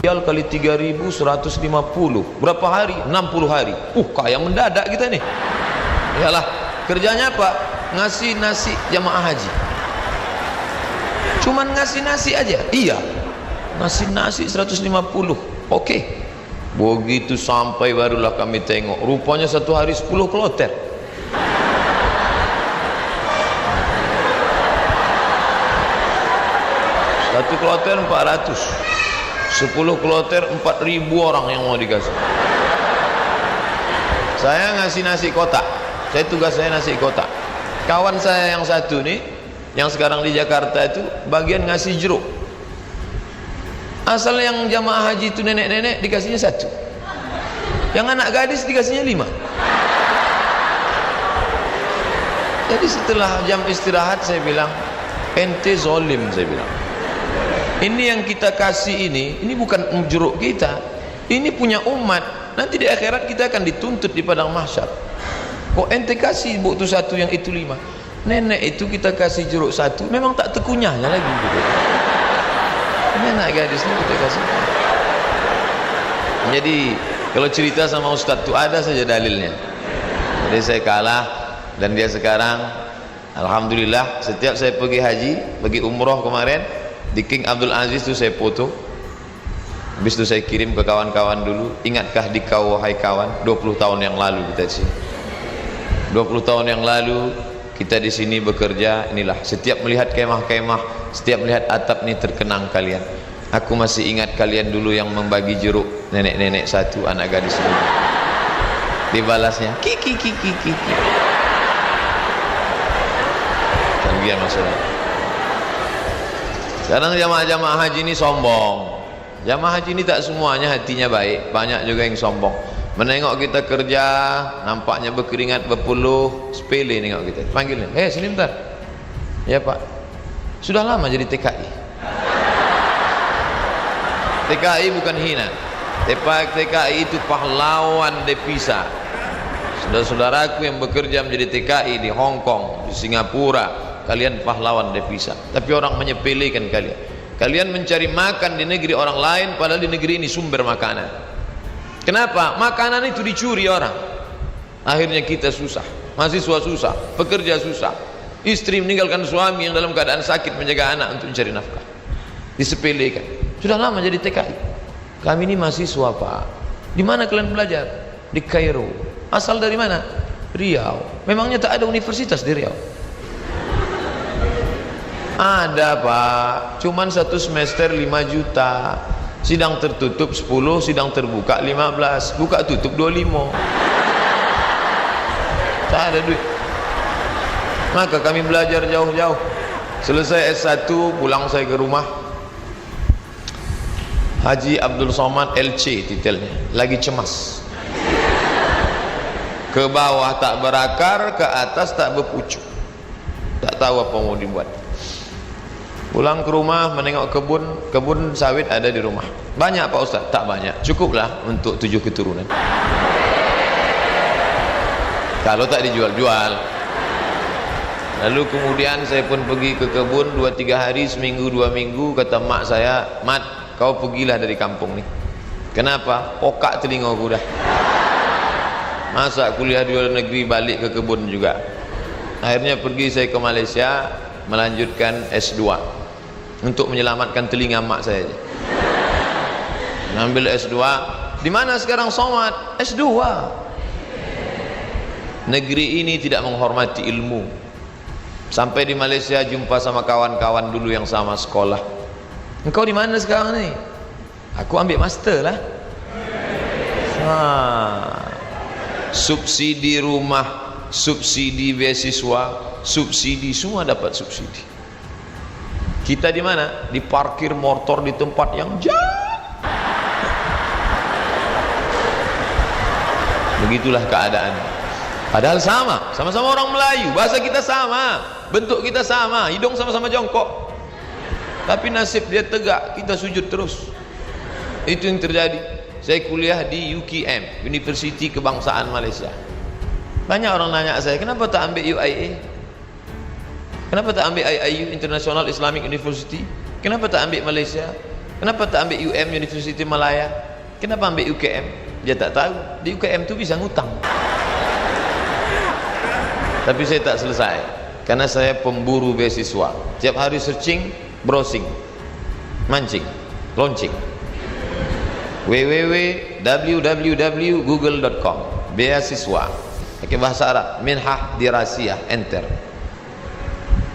Riyal kali 3.150 berapa hari? 60 hari. Kaya mendadak kita nih. Iyalah, kerjanya apa? Ngasih nasi jamaah haji. Cuman ngasih nasi aja. Iya, ngasih nasi 150. Oke. Begitu sampai barulah kami tengok, rupanya satu hari 10 kloter. Satu kloter 400, 10 kloter 4.000 orang yang mau dikasih. Saya ngasih nasi kotak. Tugas saya nasi kotak. Kawan saya yang satu nih, yang sekarang di Jakarta itu bagian ngasih jeruk. Asal yang jamaah haji itu nenek-nenek dikasihnya 1, yang anak gadis dikasihnya 5. Jadi setelah jam istirahat saya bilang, ente zolim, saya bilang. Ini yang kita kasih ini bukan jeruk kita, ini punya umat. Nanti di akhirat kita akan dituntut di padang mahsyar. Kok ente kasih buktu 1 yang itu 5? Nenek itu kita kasih jeruk 1, memang tak tekunyahnya lagi gitu. Ini anak gadisnya kita kasih. Jadi kalau cerita sama Ustadz itu ada saja dalilnya. Jadi saya kalah dan dia sekarang alhamdulillah setiap saya pergi haji, pergi umroh kemarin di King Abdul Aziz itu saya foto. Habis itu saya kirim ke kawan-kawan dulu, ingatkah di kau wahai kawan 20 tahun yang lalu kita di sini. 20 tahun yang lalu kita di sini bekerja, inilah setiap melihat kemah-kemah, setiap melihat atap ini terkenang kalian. Aku masih ingat kalian dulu yang membagi jeruk, nenek-nenek 1, anak gadis 5. Dibalasnya kiki. Kan biar masalah. Sekarang jamaah-jamaah haji ini sombong. Jamaah haji ini tak semuanya hatinya baik, banyak juga yang sombong. Menengok kita kerja, nampaknya berkeringat, berpeluh, sepele nengok kita. Panggilnya, sini bentar. Ya Pak, sudah lama jadi TKI. TKI bukan hina. TKI itu pahlawan devisa. Saudara-saudaraku yang bekerja menjadi TKI di Hong Kong, di Singapura, kalian pahlawan devisa. Tapi orang menyepelekan kalian. Kalian mencari makan di negeri orang lain, padahal di negeri ini sumber makanan. Kenapa? Makanan itu dicuri orang. Akhirnya kita susah, mahasiswa susah, pekerja susah, istri meninggalkan suami yang dalam keadaan sakit menjaga anak untuk mencari nafkah. Disepelekan. Sudah lama jadi TKI. Kami ini mahasiswa Pak. Di mana kalian belajar? Di Kairo. Asal dari mana? Riau. Memangnya tak ada universitas di Riau? Ada Pak. Cuman 1 semester 5 juta. Sidang tertutup 10, sidang terbuka 15, buka tutup 25. Tak ada duit. Maka kami belajar jauh-jauh. Selesai S1, pulang saya ke rumah. Haji Abdul Somad LC titelnya, lagi cemas. Ke bawah tak berakar, ke atas tak berpucuk. Tak tahu apa mau dibuat. Pulang ke rumah menengok kebun sawit ada di rumah. Banyak Pak Ustaz? Tak banyak, cukuplah untuk 7 keturunan. Kalau tak dijual-jual. Lalu kemudian saya pun pergi ke kebun 2-3 hari, seminggu 2 minggu. Kata mak saya, Mat, kau pergilah dari kampung nih. Kenapa? Pokak telingaku dah. Masa kuliah di luar negeri balik ke kebun juga. Akhirnya pergi saya ke Malaysia melanjutkan S2 untuk menyelamatkan telinga mak saya. Ngambil S2. Di mana sekarang Somad? S2. Negeri ini tidak menghormati ilmu. Sampai di Malaysia jumpa sama kawan-kawan dulu yang sama sekolah. Engkau di mana sekarang nih? Aku ambil master lah. Subsidi rumah, subsidi beasiswa, subsidi, semua dapat subsidi. Kita di mana? Di parkir motor di tempat yang jauh. Begitulah keadaan. Padahal sama-sama orang Melayu, bahasa kita sama, bentuk kita sama, hidung sama-sama jongkok. Tapi nasib dia tegak, kita sujud terus. Itu yang terjadi. Saya kuliah di UKM, Universiti Kebangsaan Malaysia. Banyak orang nanya saya, kenapa tak ambil UIA? Kenapa tak ambil IIU, International Islamic University? Kenapa tak ambil Malaysia? Kenapa tak ambil UM, University Malaya? Kenapa ambil UKM? Dia tak tahu di UKM tu bisa ngutang. Tapi saya tak selesai karena saya pemburu beasiswa. Tiap hari searching, browsing, mancing, launching. www.google.com beasiswa pakai bahasa Arab, minhah dirasiyah, enter,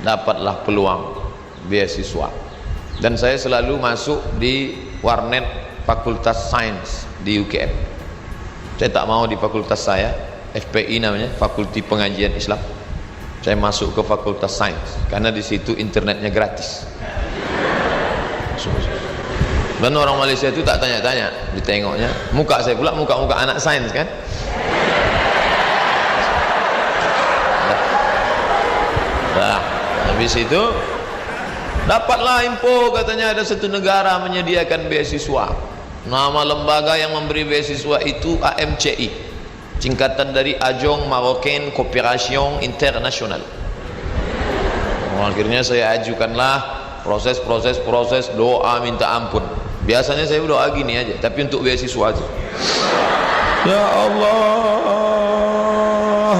dapatlah peluang beasiswa. Dan saya selalu masuk di warnet Fakultas Sains di UKM. Saya tak mau di fakultas saya, FPI namanya, Fakulti Pengajian Islam. Saya masuk ke Fakultas Sains karena di situ internetnya gratis. Dan orang Malaysia itu tak tanya-tanya, ditengoknya muka saya pula, muka-muka anak sains kan. Nah, habis itu dapatlah info, katanya ada satu negara menyediakan beasiswa. Nama lembaga yang memberi beasiswa itu AMCI, singkatan dari Ajong Marocaine Coopération Internationale. Akhirnya saya ajukanlah proses doa minta ampun. Biasanya saya doa gini aja, tapi untuk beasiswa aja. Ya Allah,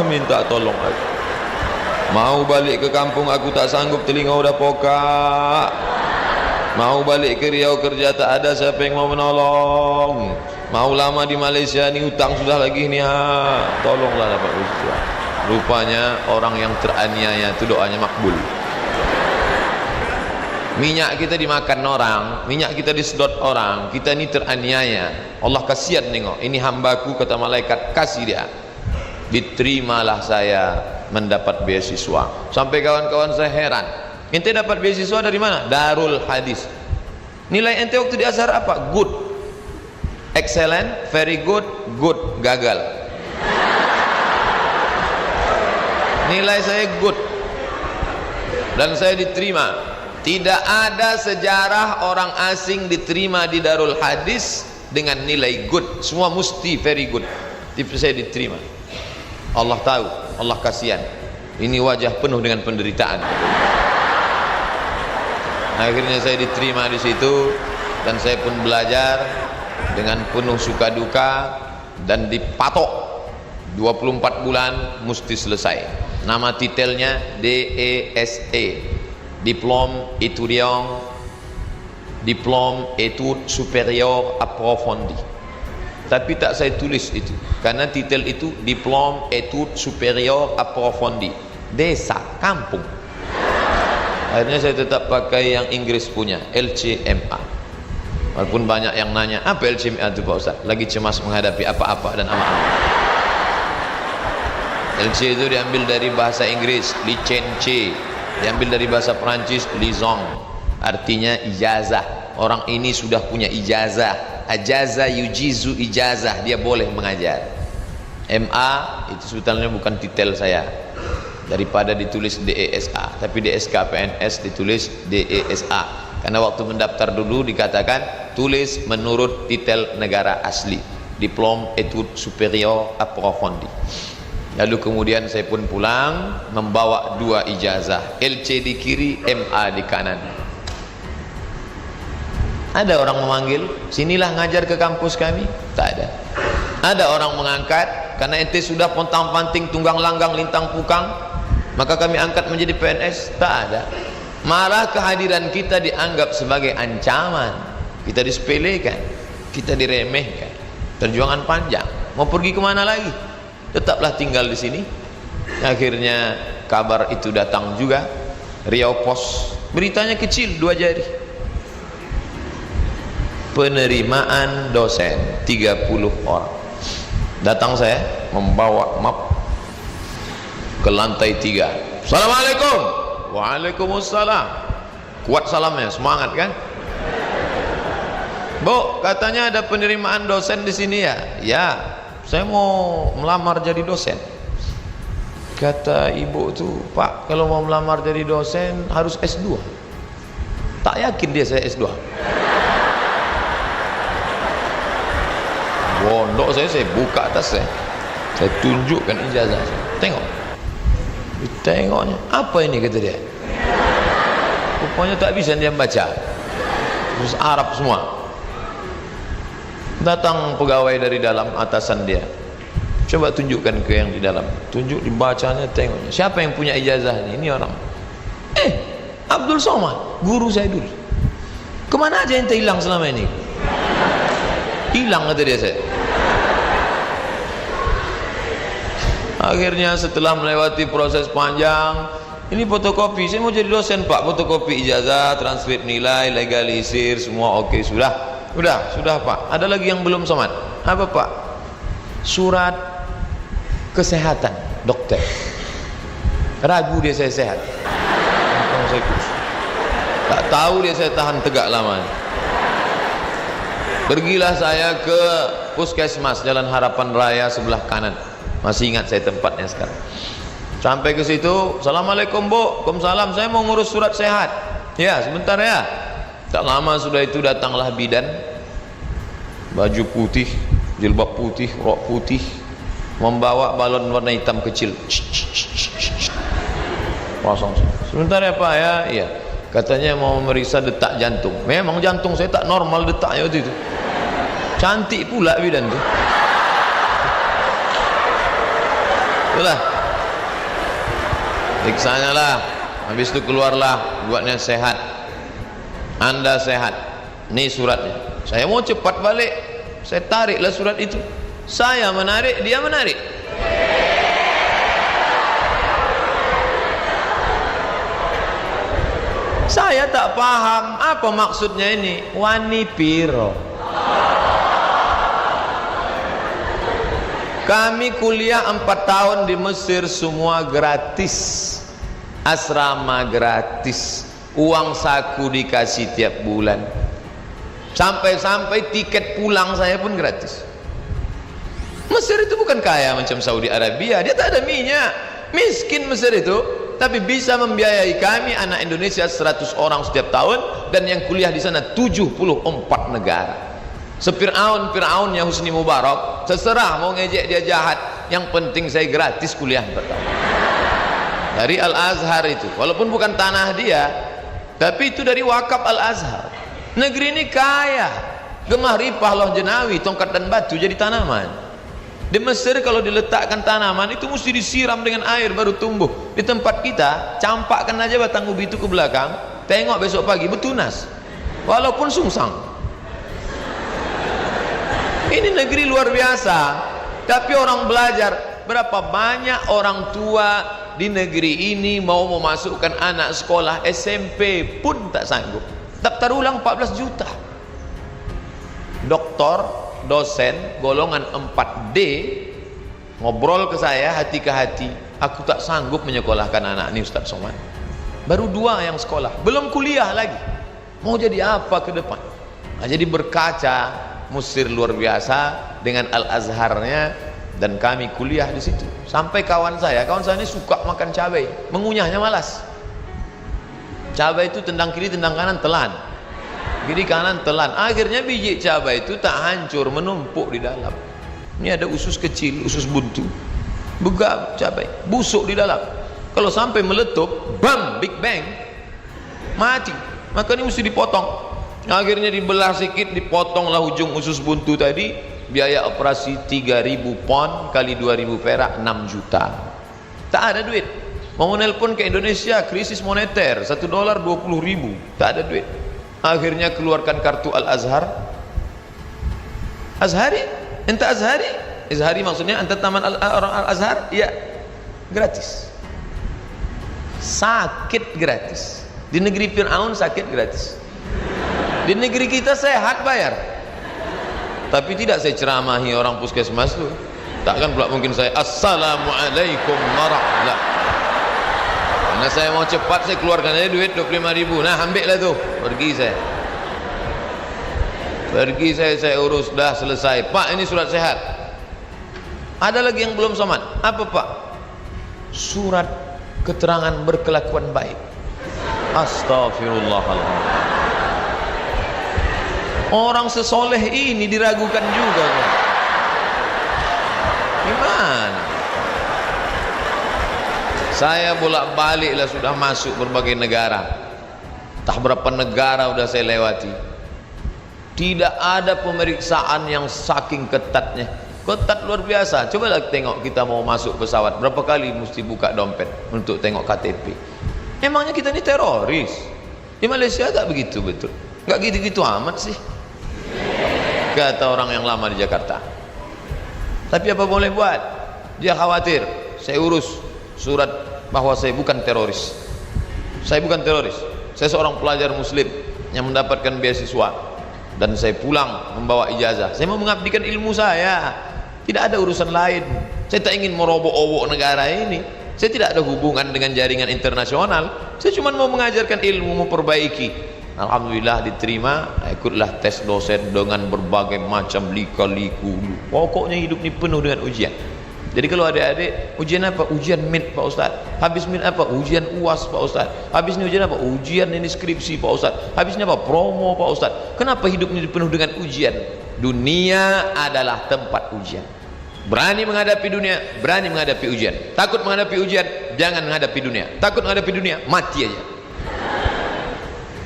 minta tolong aja. Mau balik ke kampung aku tak sanggup, telinga udah pokak. Mau balik ke Riau kerja tak ada siapa yang mau menolong. Mau lama di Malaysia ni hutang sudah lagi ni, tolonglah dapat beasiswa. Rupanya orang yang teraniaya itu doanya makbul. Minyak kita dimakan orang, minyak kita disedot orang, kita ni teraniaya. Allah kasihan nengok, ini hambaku, kata malaikat, kasih dia. Diterimalah saya mendapat beasiswa. Sampai kawan-kawan saya heran, ente dapat beasiswa dari mana? Darul Hadis. Nilai ente waktu di Azhar apa? Good, excellent, very good, good, gagal. Nilai saya good dan saya diterima. Tidak ada sejarah orang asing diterima di Darul Hadis dengan nilai good. Semua mesti very good. Tapi saya diterima. Allah tahu, Allah kasihan. Ini wajah penuh dengan penderitaan. Akhirnya saya diterima di situ dan saya pun belajar dengan penuh suka duka dan dipatok 24 bulan mesti selesai. Nama titelnya DESE, Diplôme étudiant, Diplôme études supérieures approfondies. Tapi tak saya tulis itu karena titel itu Diplôme études supérieures approfondies, desa, kampung. Akhirnya saya tetap pakai yang Inggris punya, LCMA. Walaupun banyak yang nanya, apa LCMA itu Pak Ustaz? Lagi cemas menghadapi apa-apa dan ama-ama. LC itu diambil dari bahasa Inggris, licence, diambil dari bahasa Perancis, liaison, artinya ijazah. Orang ini sudah punya ijazah, ajaza yujizu ijazah, dia boleh mengajar. MA itu sebetulnya bukan titel saya, daripada ditulis DESA, tapi DSK PNS ditulis DESA karena waktu mendaftar dulu dikatakan tulis menurut titel negara asli, Diplôme études supérieures approfondies. Lalu kemudian saya pun pulang membawa 2 ijazah, LC di kiri, MA di kanan. Ada orang memanggil, sinilah ngajar ke kampus kami? Tak ada. Ada orang mengangkat karena ente sudah pontang-panting, tunggang langgang, lintang pukang, maka kami angkat menjadi PNS? Tak ada. Malah kehadiran kita dianggap sebagai ancaman, kita disepelekan, kita diremehkan. Perjuangan panjang, mau pergi kemana lagi? Tetaplah tinggal di sini. Akhirnya kabar itu datang juga, Riau Pos, beritanya kecil 2 jari, penerimaan dosen 30 orang. Datang saya membawa map ke lantai 3. Assalamualaikum. Waalaikumsalam. Kuat salamnya, semangat kan? Bu, katanya ada penerimaan dosen di sini ya? Ya, saya mau melamar jadi dosen. Kata ibu tuh, Pak, kalau mau melamar jadi dosen harus S2. Tak yakin dia saya S2. Pondok saya buka atas saya tunjukkan ijazah saya. Tengok. Tengoknya, apa ini kata dia? Rupanya tak bisa dia baca. terus Arab semua. Datang pegawai dari dalam, atasan dia, coba tunjukkan ke yang di dalam. Tunjuk, dibacanya, tengoknya, siapa yang punya ijazah ini? Ini orang, Abdul Somad, guru saya dulu. Kemana aja ente hilang selama ini? Hilang, kata dia. Saya akhirnya setelah melewati proses panjang, ini fotokopi, saya mau jadi dosen pak, fotokopi ijazah, transkrip nilai, legalisir, semua oke, sudah pak. Ada lagi yang belum Somad. Apa pak? Surat kesehatan dokter. Ragu dia saya sehat, tak tahu dia saya tahan tegak lama. Pergilah saya ke puskesmas Jalan Harapan Raya sebelah kanan, masih ingat saya tempatnya sekarang. Sampai ke situ, assalamualaikum bu, waalaikumsalam, saya mau ngurus surat sehat. Ya sebentar ya. Tak lama sudah itu datanglah bidan, baju putih, jilbab putih, rok putih, membawa balon warna hitam kecil. Pasang. Sebentar ya pak ya. Iya. Katanya mau memeriksa detak jantung. Memang jantung saya tak normal detaknya waktu itu. Cantik pula bidan tu. Itulah. Periksanya lah. Habis itu keluarlah, buatnya sehat. Anda sehat. Ini suratnya. Saya mau cepat balik. Saya tariklah surat itu. Saya menarik, dia menarik. Saya tak paham apa maksudnya ini. Wani piro. Kami kuliah 4 tahun di Mesir, semua gratis. Asrama gratis. Uang saku dikasih tiap bulan. Sampai-sampai tiket pulang saya pun gratis. Mesir itu bukan kaya macam Saudi Arabia. Dia tak ada minyak. Miskin Mesir itu, tapi bisa membiayai kami anak Indonesia 100 orang setiap tahun, dan yang kuliah di sana 74 negara. Fir'aunnya Husni Mubarak, terserah mau ngejek dia jahat, yang penting saya gratis kuliah 4 tahun dari Al-Azhar itu, walaupun bukan tanah dia, tapi itu dari wakaf Al-Azhar. Negeri ini kaya, gemah ripah loh jenawi, tongkat dan batu jadi tanaman. Di Mesir kalau diletakkan tanaman itu mesti disiram dengan air baru tumbuh. Di tempat kita campakkan aja batang ubi itu ke belakang, tengok besok pagi bertunas walaupun sungsang. Ini negeri luar biasa, tapi orang belajar. Berapa banyak orang tua di negeri ini mau memasukkan anak sekolah SMP pun tak sanggup. Daftar ulang 14 juta. Doktor, dosen golongan 4D ngobrol ke saya hati ke hati, aku tak sanggup menyekolahkan anak ini Ustaz Somad. Baru 2 yang sekolah, belum kuliah lagi, mau jadi apa ke depan. Nah, jadi berkaca Mesir luar biasa dengan Al-Azharnya, dan kami kuliah di situ. Sampai kawan saya ini suka makan cabai, mengunyahnya malas. Cabai itu tendang kiri tendang kanan telan, kiri kanan telan. Akhirnya biji cabai itu tak hancur, menumpuk di dalam. Ini ada usus kecil, usus buntu, begak cabai, busuk di dalam. Kalau sampai meletup, bam, big bang, mati. Maka ini mesti dipotong. Akhirnya dibelah sedikit, dipotonglah ujung usus buntu tadi. Biaya operasi 3.000 pon kali 2.000 perak, 6 juta. Tak ada duit. Mau nelpon ke Indonesia, krisis moneter, $1 20.000, tak ada duit. Akhirnya keluarkan kartu Al-Azhar. Azhari? Ente Azhari? Azhari maksudnya ente taman orang Al-Azhar? Ya, gratis. Sakit gratis. Di negeri Fir'aun sakit gratis. Di negeri kita sehat bayar. Tapi tidak saya ceramahi orang puskesmas tu. Takkan pula mungkin saya assalamualaikum warahmatullahi. Karena saya mau cepat, saya keluarkan aja duit 25.000. Nah, ambil lah tu. Pergi saya. Pergi saya urus, dah selesai. Pak, ini surat sehat. Ada lagi yang belum Somad. Apa pak? Surat keterangan berkelakuan baik. Astagfirullahaladzim. Orang sesoleh ini diragukan juga. Gimana? Saya bolak-balik lah sudah masuk berbagai negara. Entah berapa negara sudah saya lewati. Tidak ada pemeriksaan yang saking ketatnya, ketat luar biasa. Cobalah tengok kita mau masuk pesawat, berapa kali mesti buka dompet untuk tengok KTP. Emangnya kita ini teroris? Di Malaysia gak begitu betul, gak gitu-gitu amat sih, kata orang yang lama di Jakarta. Tapi apa boleh buat, dia khawatir. Saya urus surat bahwa saya bukan teroris. Saya bukan teroris, saya seorang pelajar muslim yang mendapatkan beasiswa, dan saya pulang membawa ijazah. Saya mau mengabdikan ilmu saya, tidak ada urusan lain. Saya tak ingin merobok-obok negara ini. Saya tidak ada hubungan dengan jaringan internasional. Saya cuma mau mengajarkan ilmu, memperbaiki. Alhamdulillah diterima. Ikutlah tes dosen dengan berbagai macam lika-liku. Pokoknya hidup ini penuh dengan ujian. Jadi kalau adik-adik, ujian apa? Ujian MIT Pak Ustaz. Habis MIT apa? Ujian UAS Pak Ustaz. Habis ini ujian apa? Ujian ini skripsi Pak Ustaz. Habis ini apa? Promo Pak Ustaz. Kenapa hidup ini penuh dengan ujian? Dunia adalah tempat ujian. Berani menghadapi dunia, berani menghadapi ujian. Takut menghadapi ujian, jangan menghadapi dunia. Takut menghadapi dunia, mati aja.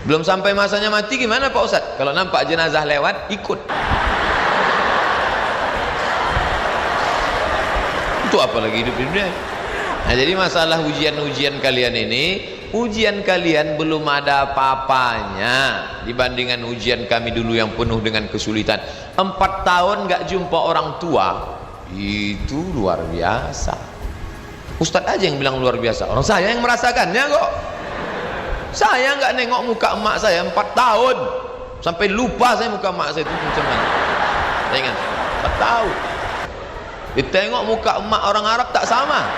Belum sampai masanya mati gimana Pak Ustaz? Kalau nampak jenazah lewat, ikut. Itu apalagi hidup di dunia. Nah, jadi masalah ujian-ujian kalian ini, ujian kalian belum ada apa-apanya dibandingkan ujian kami dulu yang penuh dengan kesulitan. 4 tahun gak jumpa orang tua, itu luar biasa. Ustadz aja yang bilang luar biasa, orang saya yang merasakannya kok. Saya nggak nengok muka emak saya 4 tahun, sampai lupa saya muka emak saya itu macam mana. Ingat, 4 tahun. Ditengok muka emak orang Arab tak sama.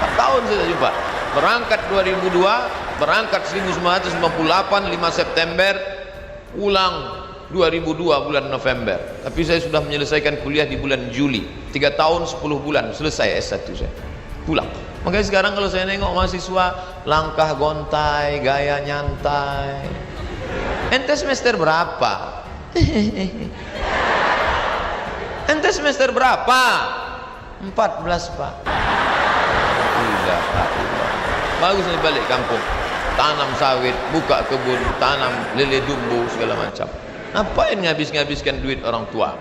4 tahun saya tak jumpa. Berangkat 2002, berangkat 1998 5 September, pulang 2002 bulan November. Tapi saya sudah menyelesaikan kuliah di bulan Juli. 3 tahun 10 bulan selesai S1 saya. Pulang. Makanya sekarang kalau saya nengok mahasiswa, langkah gontai, gaya nyantai. Ente semester berapa? Ente semester berapa? 14 Pak. Tidak Pak. Bagus nih balik kampung, tanam sawit, buka kebun, tanam lele dumbo segala macam. Ngapain ngabis-ngabiskan duit orang tua?